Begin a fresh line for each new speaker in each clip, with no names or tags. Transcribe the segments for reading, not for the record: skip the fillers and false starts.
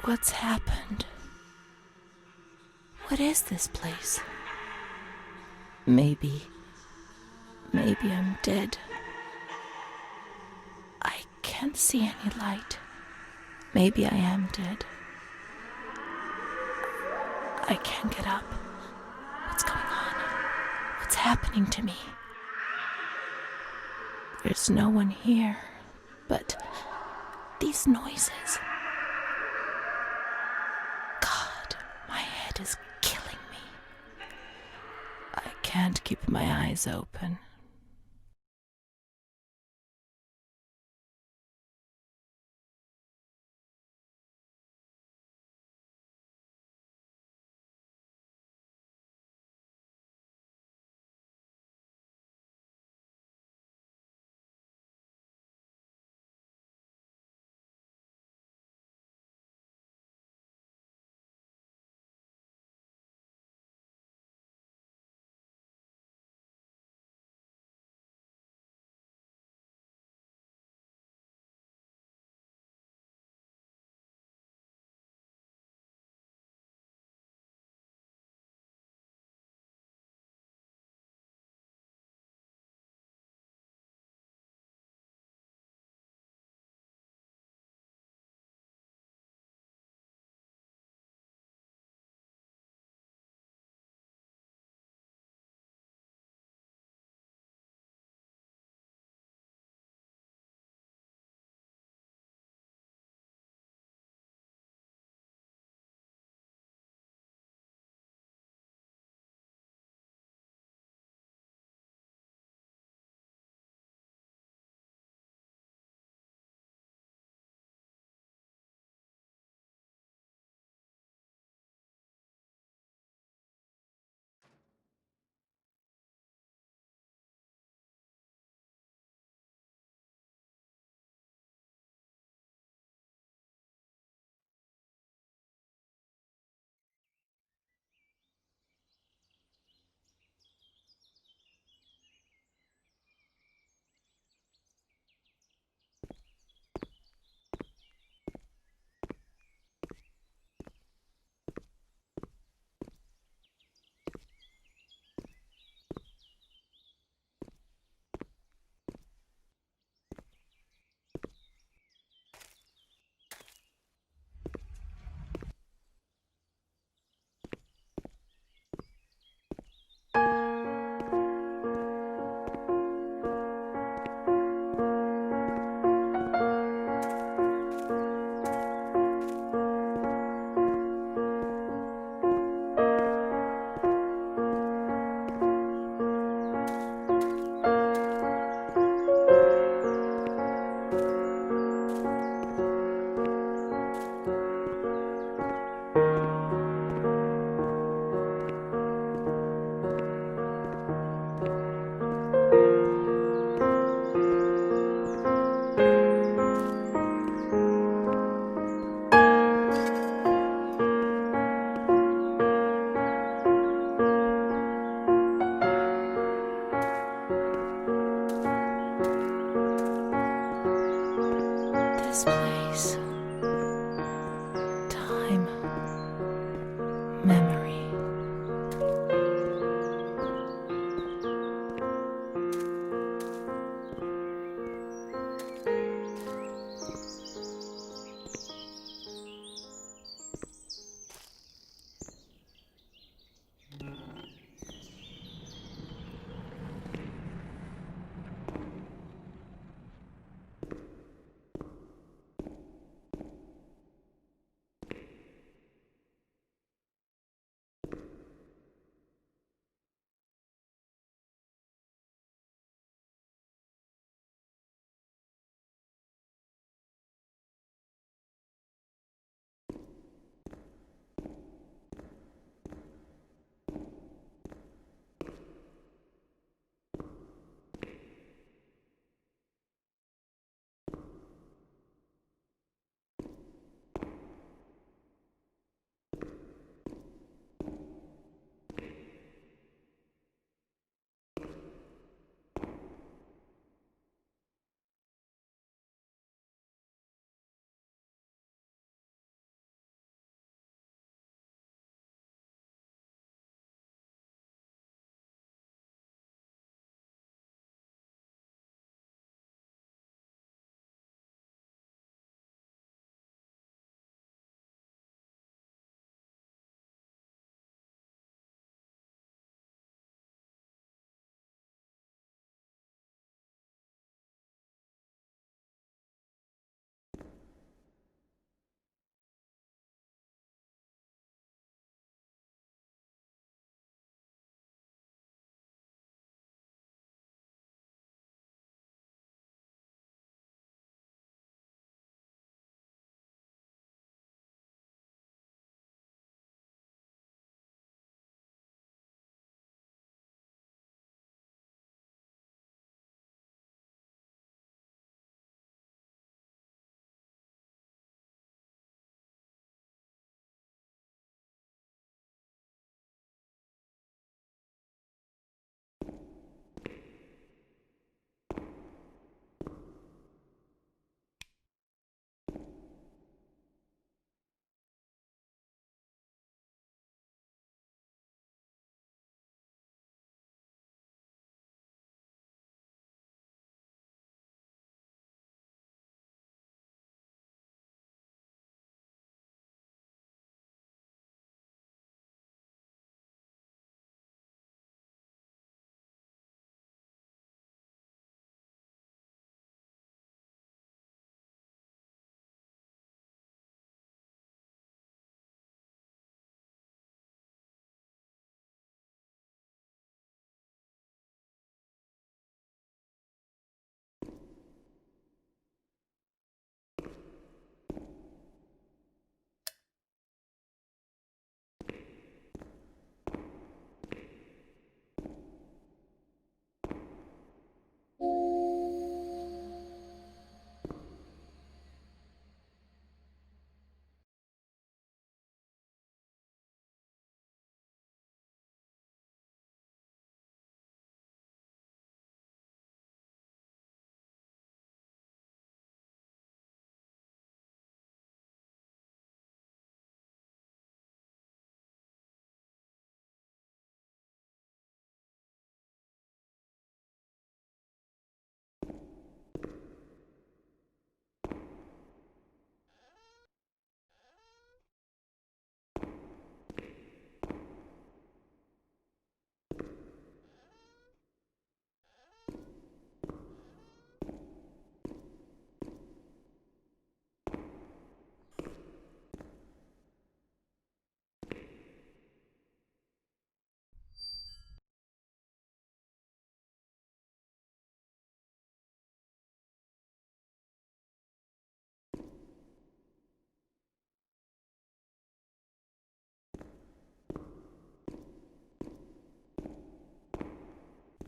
What's happened? What is this place? Maybe I'm dead. I can't see any light. Maybe I am dead. I can't get up. What's going on? What's happening to me? There's no one here, but these noises. God, my head is killing me. I can't keep my eyes open. This place. Time. Memory.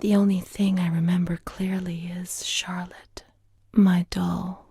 The only thing I remember clearly is Charlotte, my doll.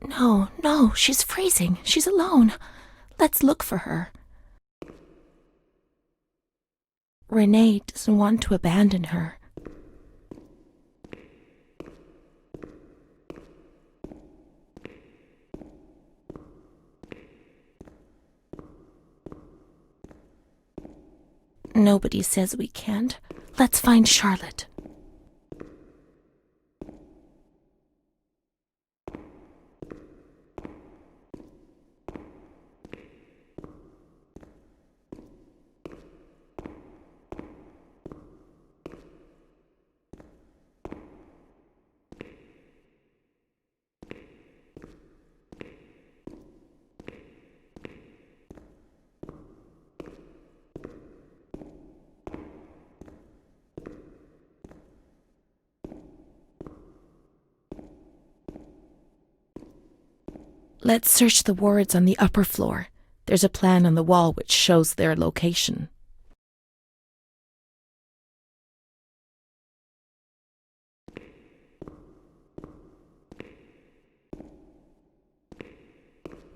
No, no, she's freezing. She's alone. Let's look for her. Renee doesn't want to abandon her. Nobody says we can't. Let's find Charlotte. Let's search the wards on the upper floor. There's a plan on the wall which shows their location.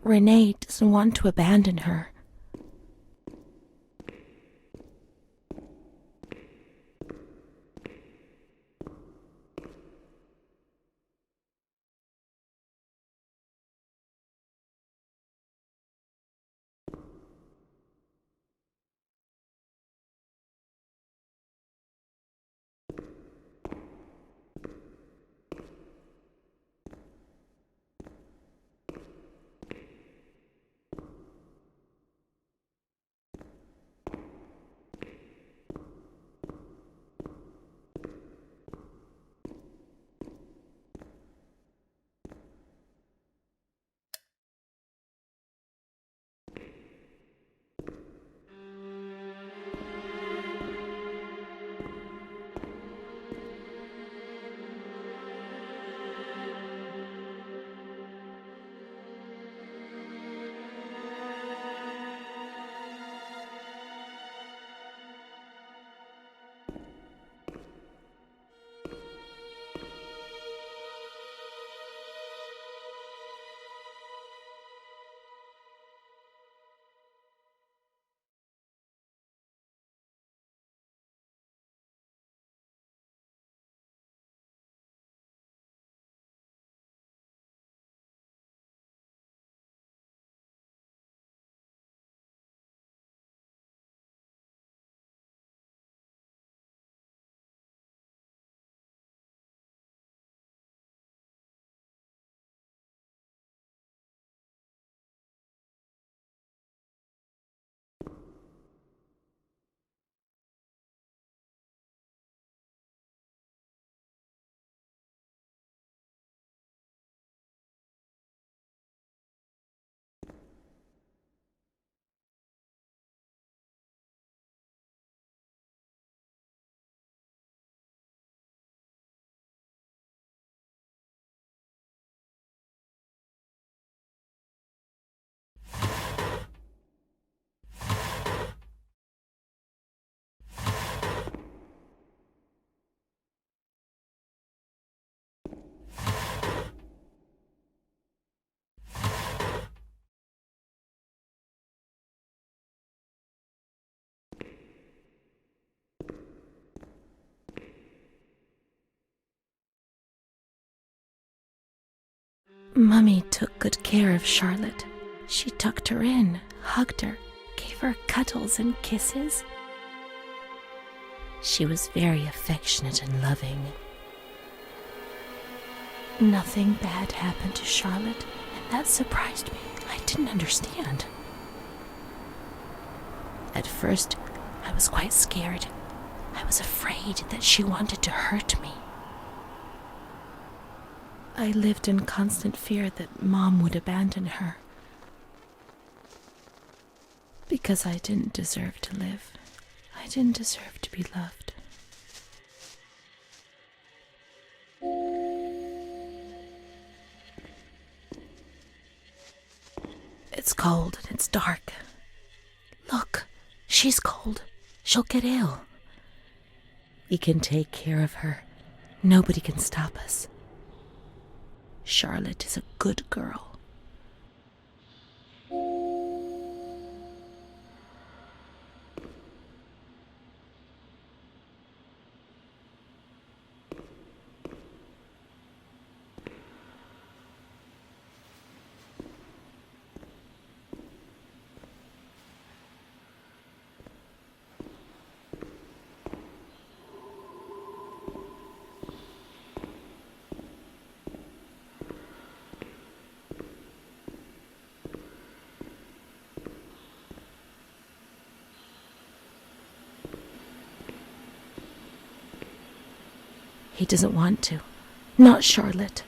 Renee doesn't want to abandon her. Mummy took good care of Charlotte. She tucked her in, hugged her, gave her cuddles and kisses. She was very affectionate and loving. Nothing bad happened to Charlotte, and that surprised me. I didn't understand. At first, I was quite scared. I was afraid that she wanted to hurt me. I lived in constant fear that Mom would abandon her. Because I didn't deserve to live. I didn't deserve to be loved. It's cold and it's dark. Look, she's cold. She'll get ill. We can take care of her. Nobody can stop us. Charlotte is a good girl. He doesn't want to. Not Charlotte.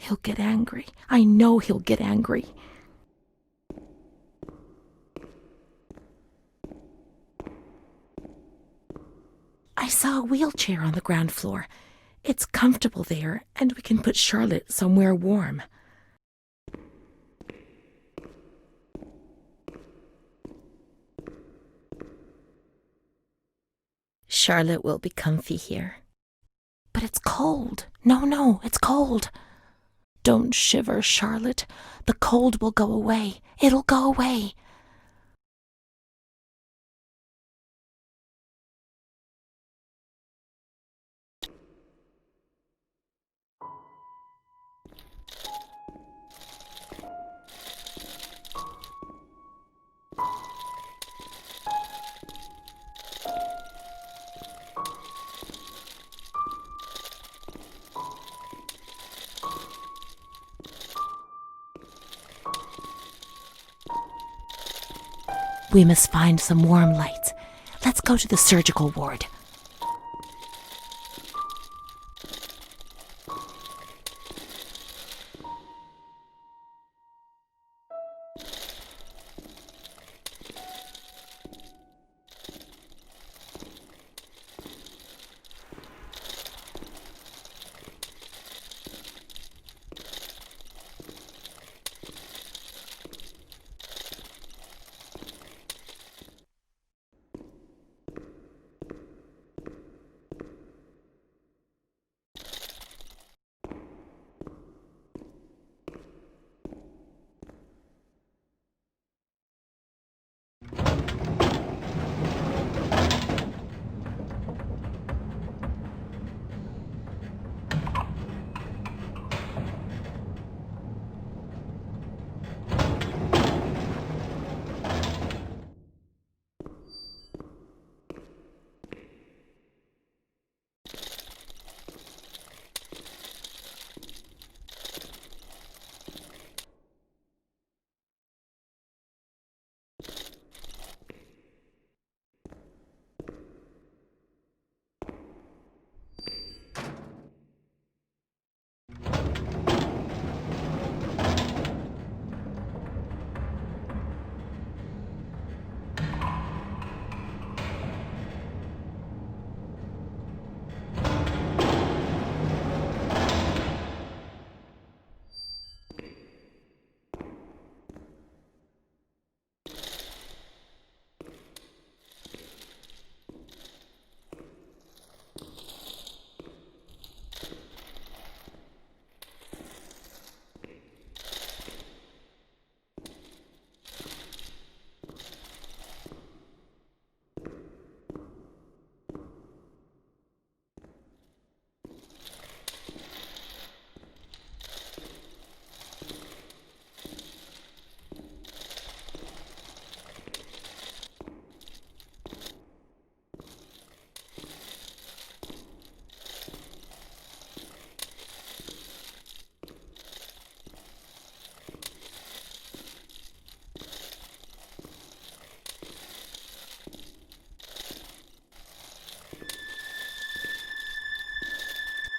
He'll get angry. I know he'll get angry. I saw a wheelchair on the ground floor. It's comfortable there, and we can put Charlotte somewhere warm. Charlotte will be comfy here. But it's cold. No, it's cold. Don't shiver, Charlotte. The cold will go away. It'll go away. We must find some warm lights. Let's go to the surgical ward.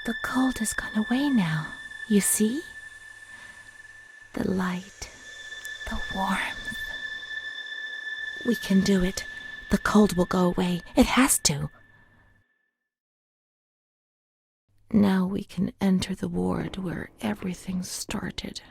The cold has gone away now. You see? The light, the warmth. We can do it. The cold will go away. It has to. Now we can enter the ward where everything started.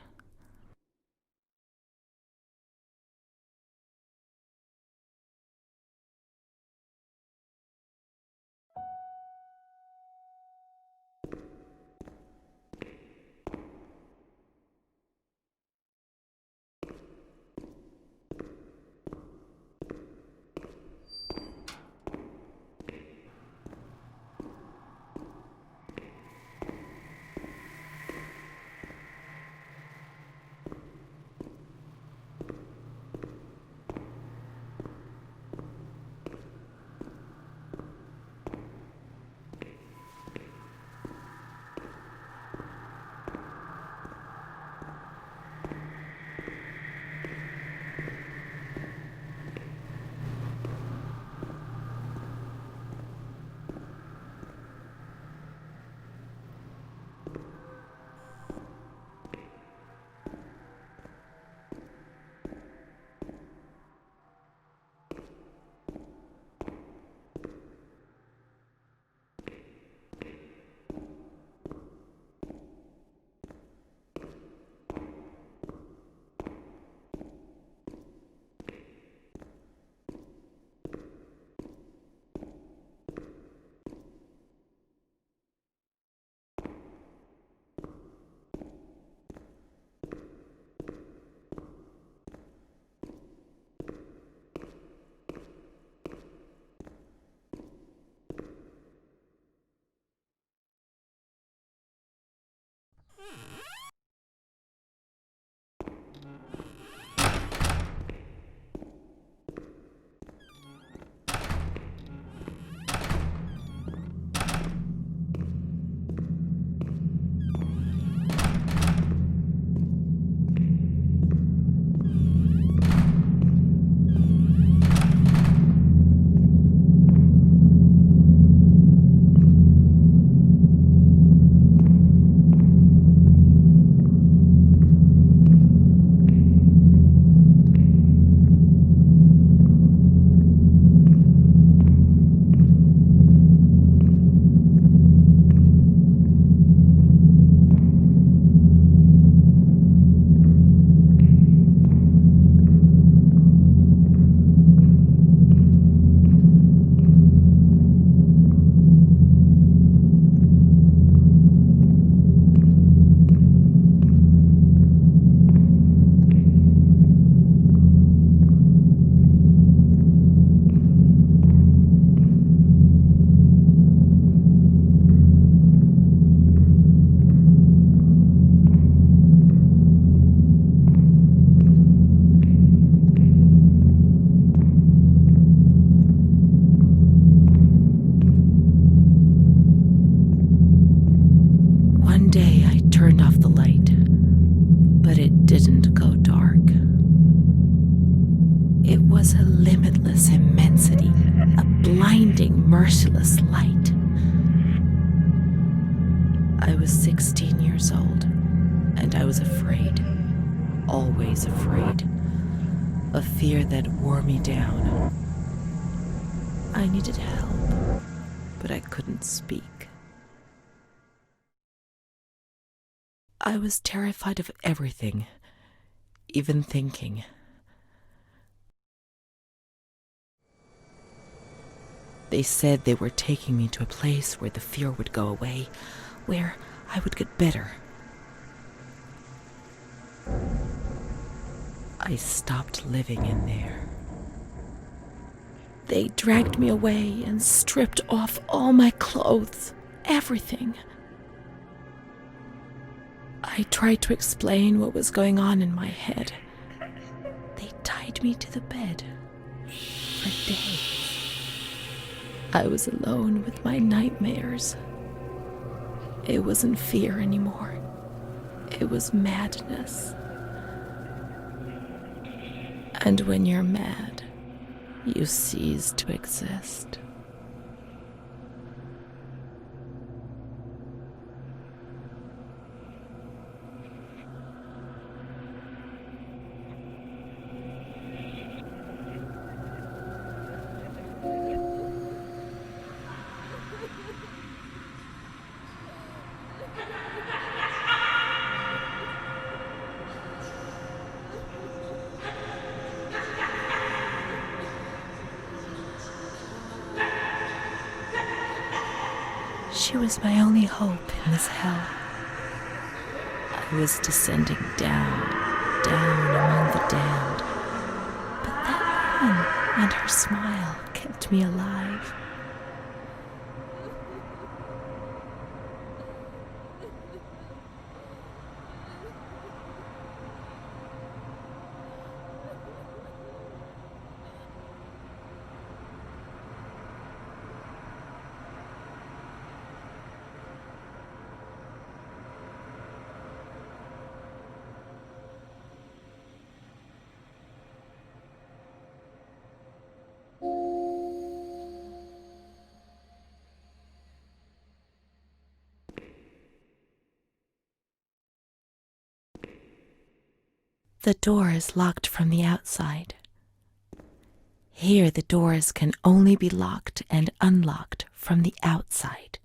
blinding, merciless light. I was 16 years old, and I was afraid, always afraid, a fear that wore me down. I needed help, but I couldn't speak. I was terrified of everything, even thinking. They said they were taking me to a place where the fear would go away, where I would get better. I stopped living in there. They dragged me away and stripped off all my clothes, everything. I tried to explain what was going on in my head. They tied me to the bed for days. I was alone with my nightmares. It wasn't fear anymore. It was madness. And when you're mad, you cease to exist. She was my only hope in this hell. I was descending down, down among the damned. But that woman and her smile kept me alive. The door is locked from the outside. Here the doors can only be locked and unlocked from the outside.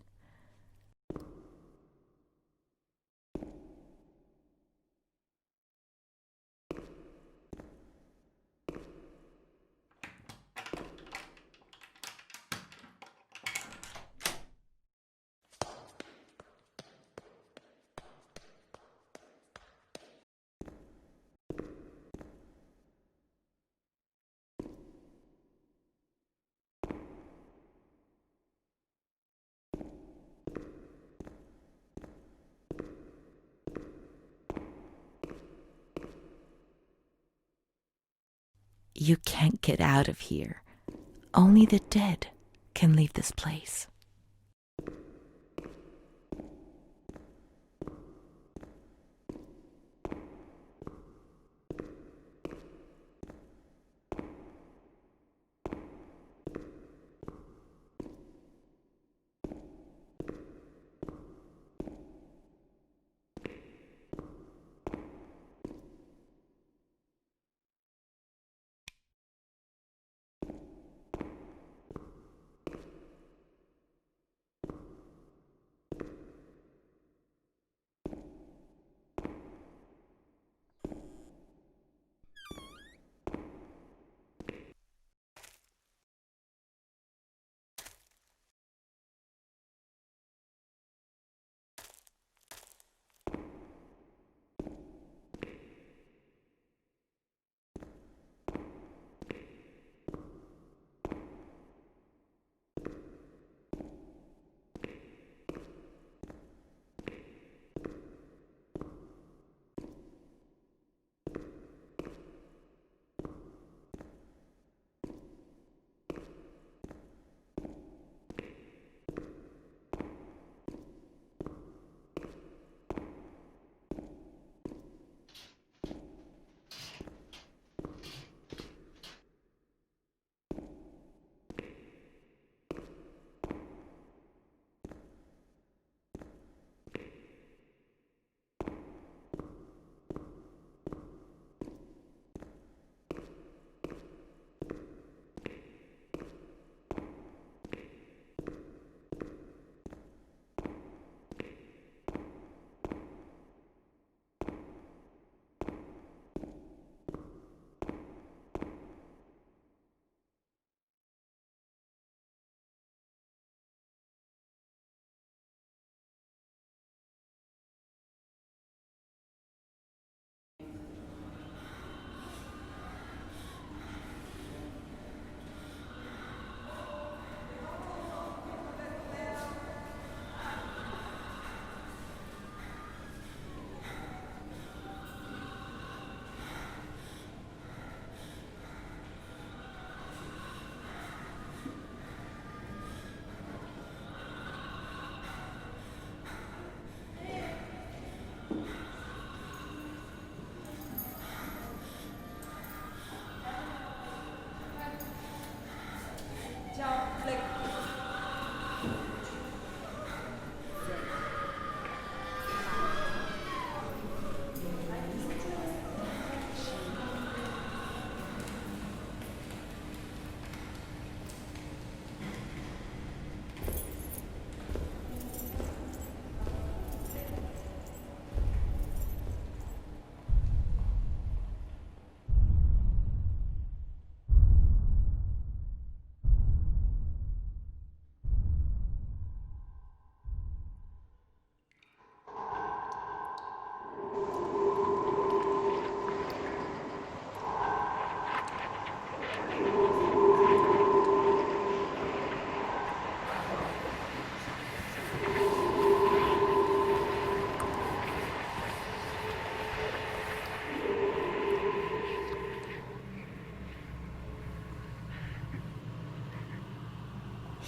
You can't get out of here. Only the dead can leave this place.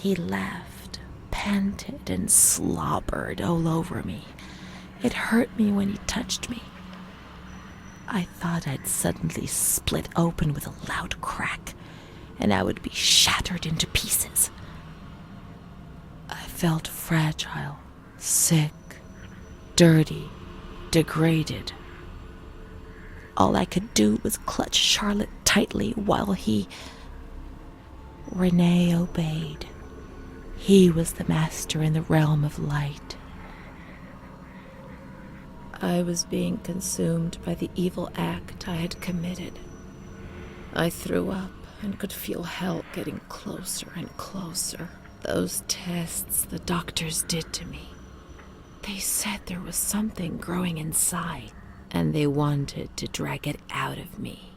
He laughed, panted, and slobbered all over me. It hurt me when he touched me. I thought I'd suddenly split open with a loud crack, and I would be shattered into pieces. I felt fragile, sick, dirty, degraded. All I could do was clutch Charlotte tightly while Rene obeyed. He was the master in the realm of light. I was being consumed by the evil act I had committed. I threw up and could feel hell getting closer and closer. Those tests the doctors did to me. They said there was something growing inside, and they wanted to drag it out of me.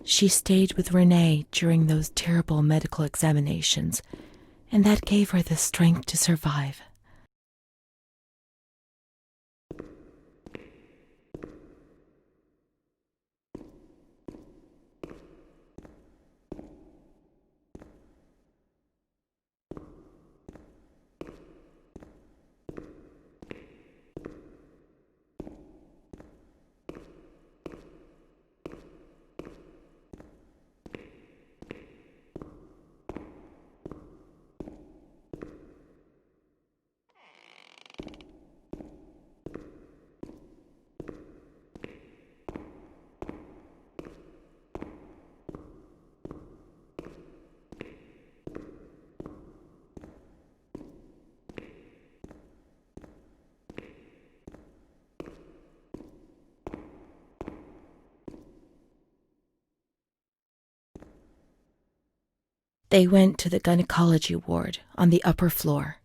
She stayed with Renee during those terrible medical examinations, and that gave her the strength to survive. They went to the gynecology ward on the upper floor.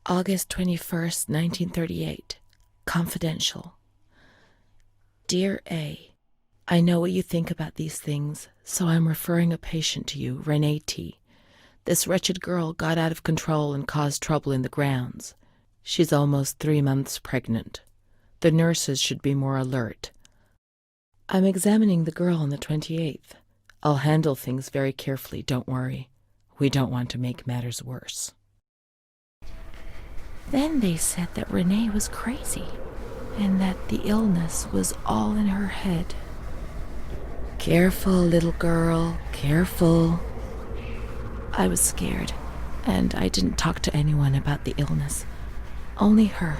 August 21st, 1938. Confidential. Dear A, I know what you think about these things, so I'm referring a patient to you, Renee T. This wretched girl got out of control and caused trouble in the grounds. She's almost 3 months pregnant. The nurses should be more alert. I'm examining the girl on the 28th. I'll handle things very carefully, don't worry. We don't want to make matters worse. Then they said that Renee was crazy, and that the illness was all in her head. Careful, little girl, careful. I was scared, and I didn't talk to anyone about the illness. Only her.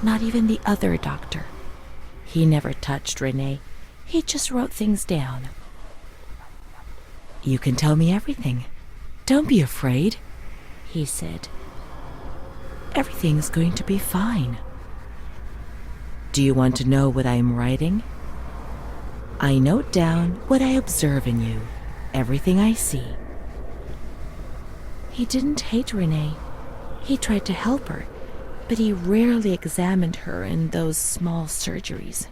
Not even the other doctor. He never touched Renee. He just wrote things down. You can tell me everything. Don't be afraid, he said. Everything's going to be fine. Do you want to know what I am writing? I note down what I observe in you, everything I see. He didn't hate Renee. He tried to help her, but he rarely examined her in those small surgeries.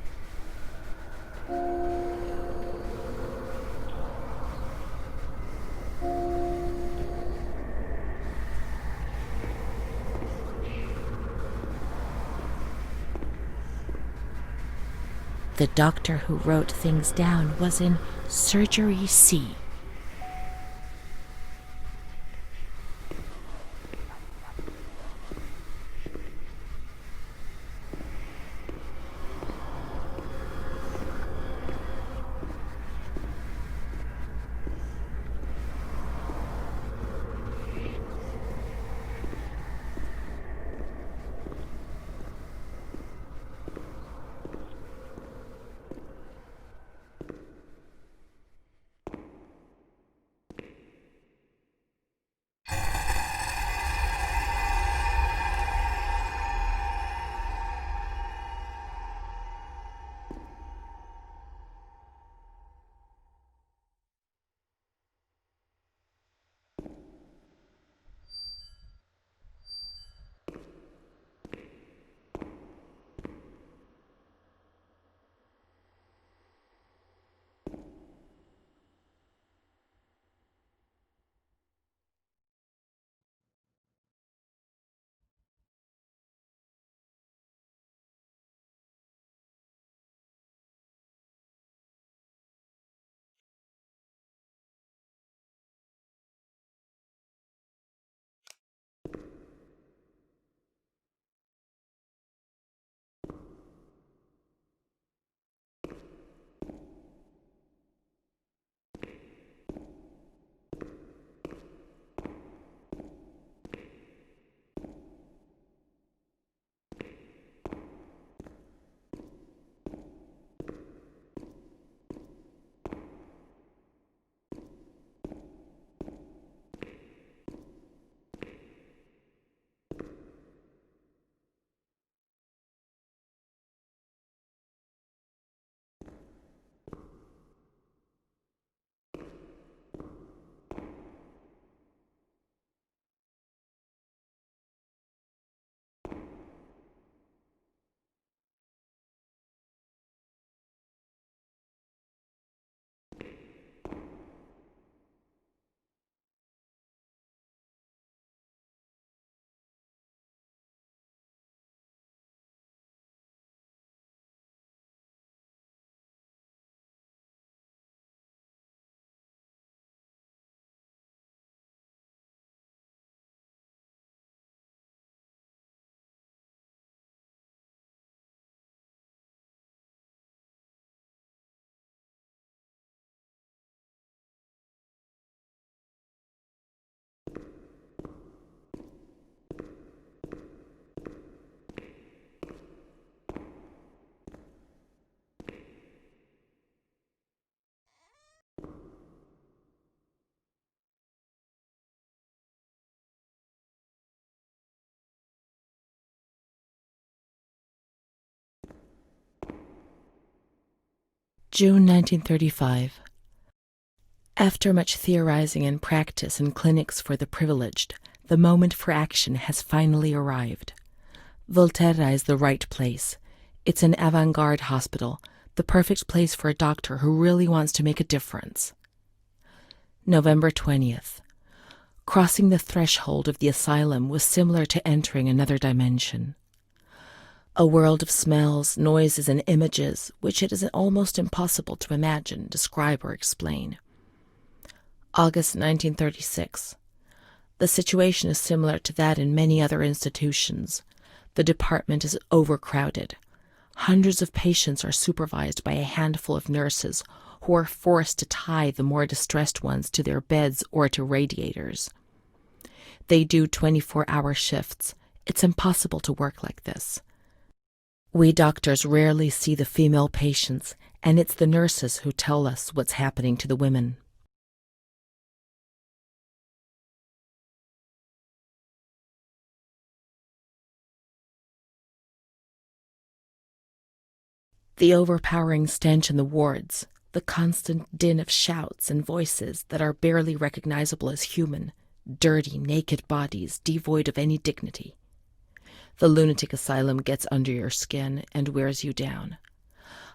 The doctor who wrote things down was in Surgery C. June 1935. After much theorizing and practice in clinics for the privileged,
The moment for action has finally arrived. Volterra is the right place. It's an avant-garde hospital, the perfect place for a doctor who really wants to make a difference. November 20th. Crossing the threshold of the asylum was similar to entering another dimension. A world of smells, noises, and images which it is almost impossible to imagine, describe, or explain. August 1936. The situation is similar to that in many other institutions. The department is overcrowded. Hundreds of patients are supervised by a handful of nurses who are forced to tie the more distressed ones to their beds or to radiators. They do 24-hour shifts. It's impossible to work like this. We doctors rarely see the female patients, and it's the nurses who tell us what's happening to the women. The overpowering stench in the wards, the constant din of shouts and voices that are barely recognizable as human, dirty, naked bodies devoid of any dignity. The lunatic asylum gets under your skin and wears you down.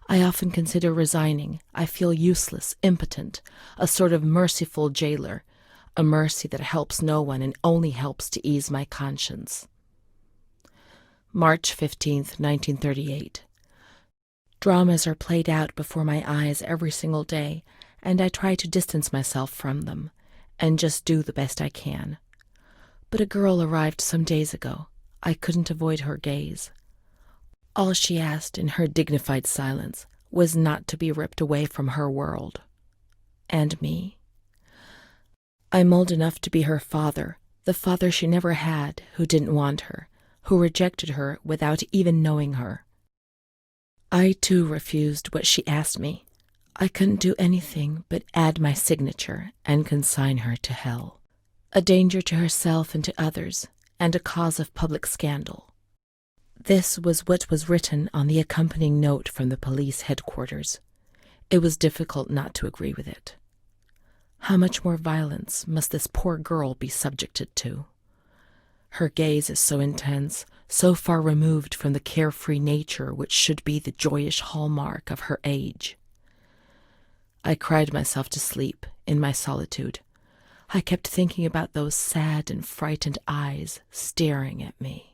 I often consider resigning. I feel useless, impotent, a sort of merciful jailer, a mercy that helps no one and only helps to ease my conscience. March 15th, 1938. Dramas are played out before my eyes every single day, and I try to distance myself from them and just do the best I can. But a girl arrived some days ago. I couldn't avoid her gaze. All she asked in her dignified silence was not to be ripped away from her world. And me. I'm old enough to be her father, the father she never had, who didn't want her, who rejected her without even knowing her. I, too, refused what she asked me. I couldn't do anything but add my signature and consign her to hell. A danger to herself and to others, and a cause of public scandal. This was what was written on the accompanying note from the police headquarters. It was difficult not to agree with it. How much more violence must this poor girl be subjected to? Her gaze is so intense, so far removed from the carefree nature which should be the joyous hallmark of her age. I cried myself to sleep in my solitude. I kept thinking about those sad and frightened eyes staring at me.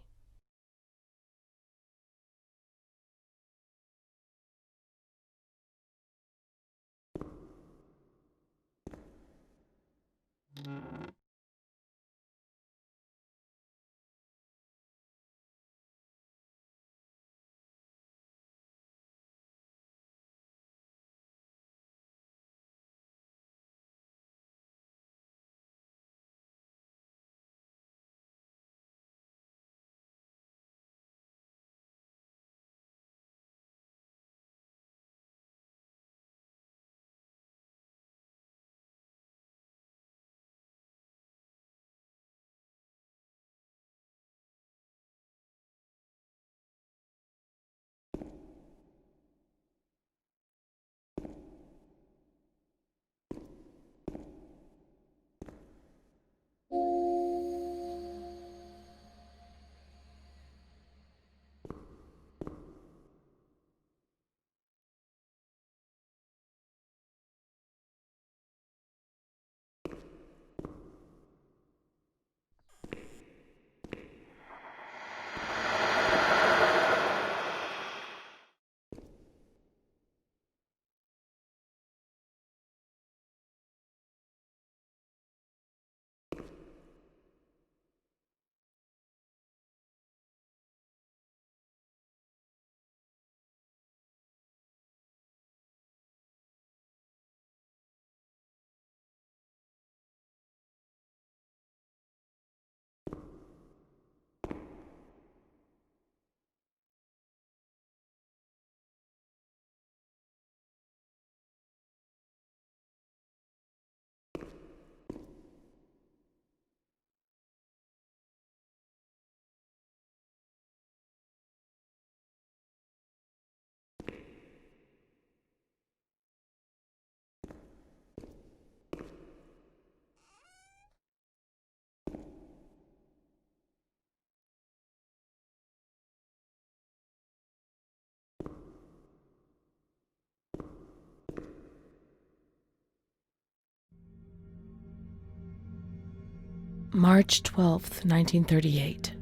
March 12th, 1938.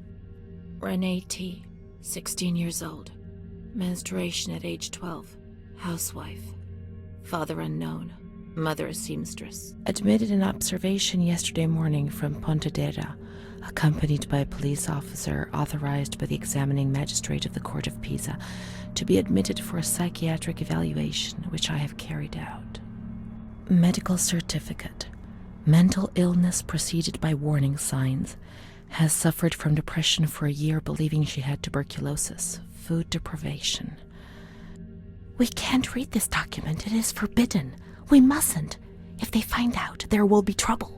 Renee T., 16 years old. Menstruation at age 12. Housewife. Father unknown. Mother a seamstress. Admitted in observation yesterday morning from Pontedera, accompanied by a police officer authorized by the examining magistrate of the Court of Pisa to be admitted for a psychiatric evaluation, which I have carried out. Medical certificate. Mental illness preceded by warning signs. Has suffered from depression for a year, believing she had tuberculosis. Food deprivation.
We can't read this document. It is forbidden. We mustn't. If they find out, there will be trouble.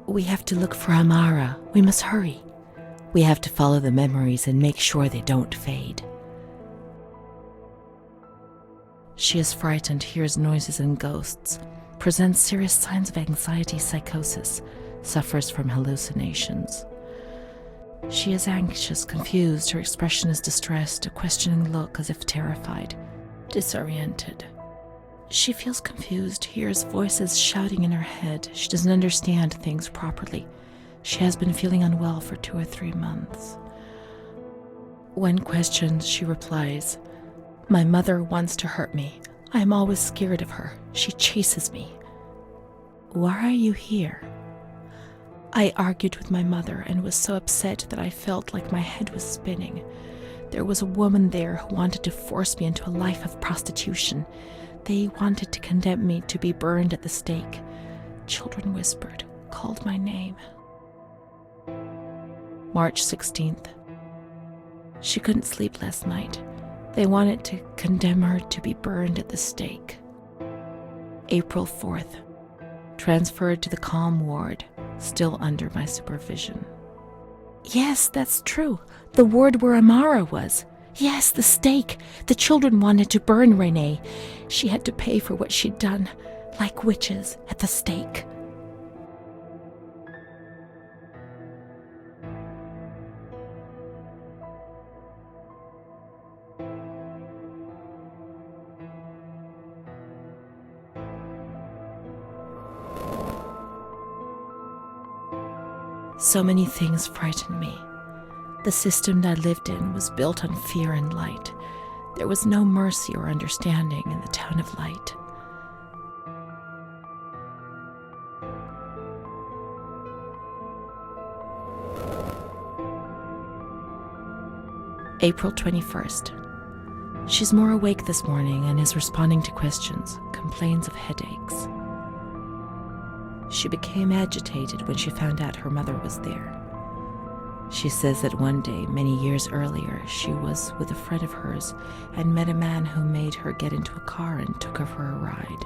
We have to look for Amara. We must hurry. We have to follow the memories and make sure they don't fade. She is frightened, hears noises and ghosts, presents serious signs of anxiety psychosis, suffers from hallucinations. She is anxious, confused, her expression is distressed, a questioning look as if terrified, disoriented. She feels confused, hears voices shouting in her head. She doesn't understand things properly. She has been feeling unwell for 2 or 3 months. When questioned, she replies, "My mother wants to hurt me. I am always scared of her. She chases me." "Why are you here?" "I argued with my mother and was so upset that I felt like my head was spinning. There was a woman there who wanted to force me into a life of prostitution. They wanted to condemn me to be burned at the stake. Children whispered, called my name." March 16th. She couldn't sleep last night. They wanted to condemn her to be burned at the stake. April 4th. Transferred to the calm ward, still under my supervision.
Yes, that's true. The ward where Amara was. Yes, the stake. The children wanted to burn Renee. She had to pay for what she'd done, like witches at the stake.
So many things frightened me. The system that I lived in was built on fear and light. There was no mercy or understanding in the town of light. April 21st. She's more awake this morning and is responding to questions, complains of headaches. She became agitated when she found out her mother was there. She says that one day, many years earlier, she was with a friend of hers and met a man who made her get into a car and took her for a ride.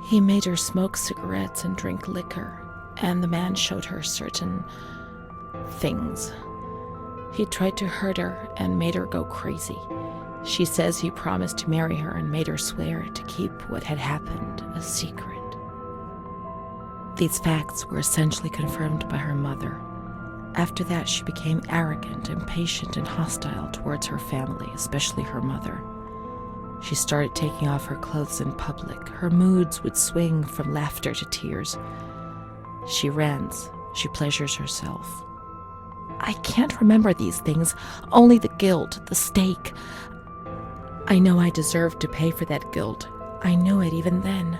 He made her smoke cigarettes and drink liquor, and the man showed her certain things. He tried to hurt her and made her go crazy. She says he promised to marry her and made her swear to keep what had happened a secret. These facts were essentially confirmed by her mother. After that, she became arrogant, impatient, and hostile towards her family, especially her mother. She started taking off her clothes in public. Her moods would swing from laughter to tears. She rants. She pleasures herself. I can't remember these things, only the guilt, the stake. I know I deserved to pay for that guilt. I knew it even then.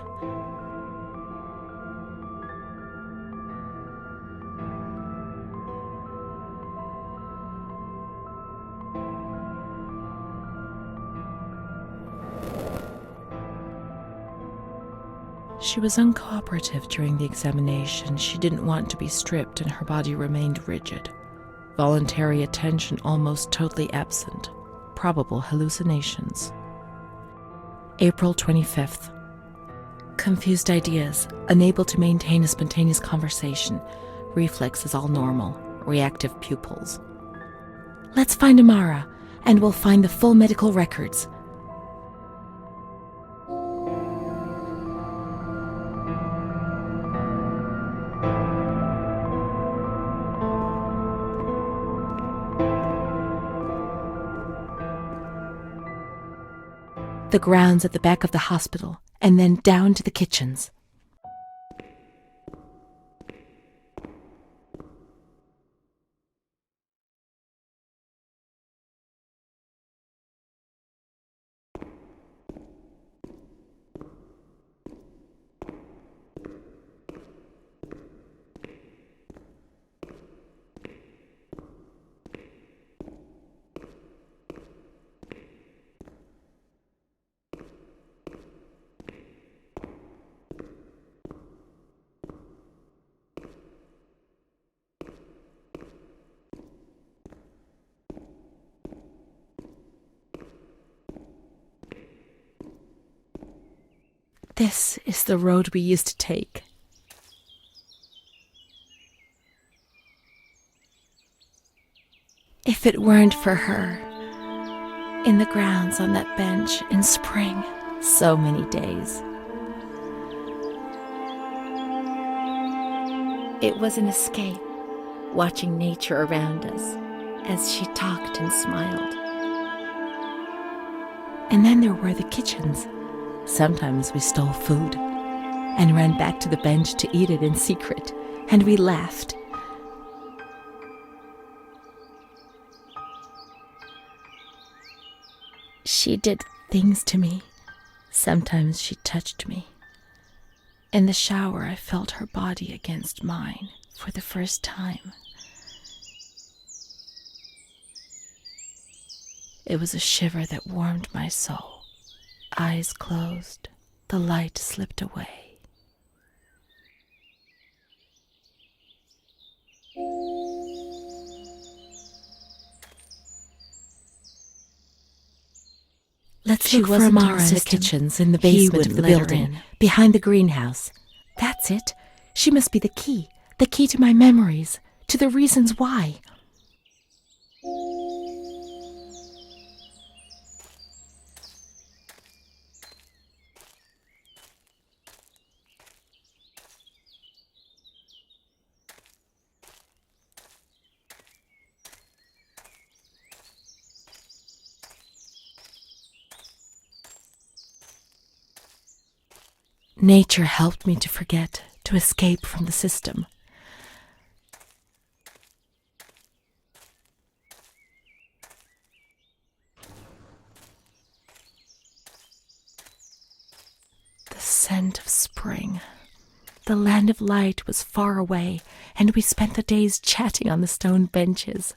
She was uncooperative during the examination. She didn't want to be stripped and her body remained rigid. Voluntary attention almost totally absent. Probable hallucinations. April 25th. Confused ideas, unable to maintain a spontaneous conversation. Reflexes all normal. Reactive pupils.
Let's find Amara, and we'll find the full medical records. the grounds at the back of the hospital, and then down to the kitchens. This is the road we used to take. If it weren't for her, in the grounds on that bench in spring, so many days. It was an escape, watching nature around us as she talked and smiled. And then there were the kitchens. Sometimes we stole food and ran back to the bench to eat it in secret, and we laughed. She did things to me. Sometimes she touched me. In the shower, I felt her body against mine for the first time. It was a shiver that warmed my soul. Eyes closed, the light slipped away. Let's look for Amara in the kitchens in the basement of the building, behind the greenhouse. That's it. She must be the key to my memories, to the reasons why. Nature helped me to forget, to escape from the system. The scent of spring. The land of light was far away, and we spent the days chatting on the stone benches.